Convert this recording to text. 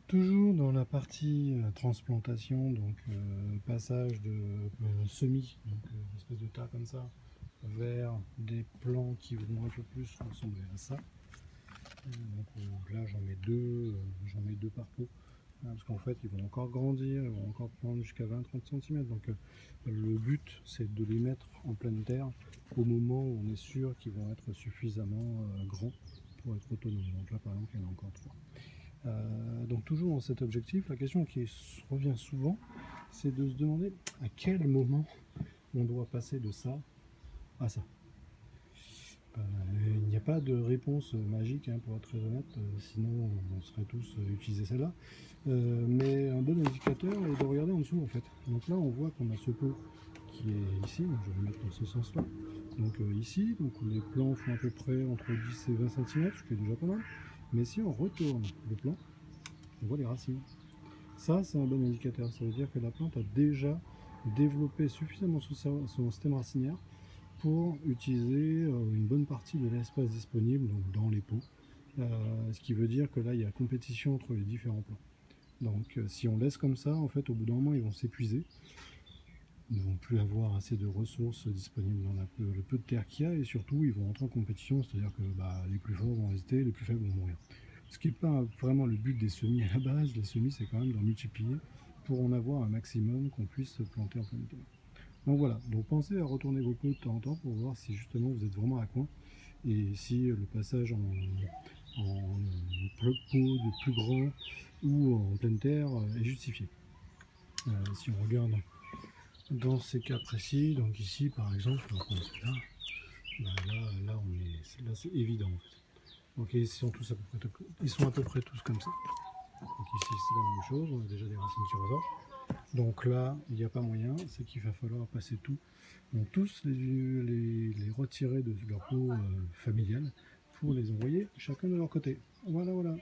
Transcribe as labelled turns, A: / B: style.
A: Toujours dans la partie transplantation, donc passage de semis, donc espèce de tas comme ça, vers des plants qui vont un peu plus ressembler à ça. Donc là j'en mets deux par pot, hein, parce qu'en fait ils vont encore grandir, ils vont encore prendre jusqu'à 20-30 cm. Donc le but c'est de les mettre en pleine terre au moment où on est sûr qu'ils vont être suffisamment grands pour être autonomes. Donc là par exemple il y en a encore 3. Donc toujours dans cet objectif, la question qui revient souvent, c'est de se demander à quel moment on doit passer de ça à ça. Il n'y a pas de réponse magique, hein, pour être très honnête, sinon on serait tous utiliser celle-là. Mais un bon indicateur est de regarder en dessous en fait. Donc là on voit qu'on a ce pot qui est ici, donc je vais le mettre dans ce sens-là. Donc ici, donc les plants font à peu près entre 10 et 20 cm, ce qui est déjà pas mal. Mais si on retourne le plan, on voit les racines. Ça, c'est un bon indicateur. Ça veut dire que la plante a déjà développé suffisamment son système racinaire pour utiliser une bonne partie de l'espace disponible, donc dans les pots. Ce qui veut dire que là, il y a compétition entre les différents plants. Donc si on laisse comme ça, en fait, au bout d'un moment, ils vont s'épuiser. Ils ne vont plus avoir assez de ressources disponibles dans le peu de terre qu'il y a, et surtout, ils vont entrer en compétition, c'est-à-dire que les plus forts vont résister, les plus faibles vont mourir. Ce qui n'est pas vraiment le but des semis à la base. Les semis, c'est quand même d'en multiplier pour en avoir un maximum qu'on puisse planter en pleine terre. Donc voilà, donc pensez à retourner vos pots de temps en temps pour voir si justement vous êtes vraiment à coin et si le passage en pot de plus grand ou en pleine terre est justifié. Si on regarde dans ces cas précis, donc ici par exemple, on va prendre celui-là, là c'est évident en fait. Donc ils sont à peu près tous comme ça. Donc ici c'est la même chose, on a déjà des racines qui ressortent. Donc là, il n'y a pas moyen, c'est qu'il va falloir passer tout. Donc tous les retirer de leur peau familiale pour les envoyer chacun de leur côté. Voilà, voilà.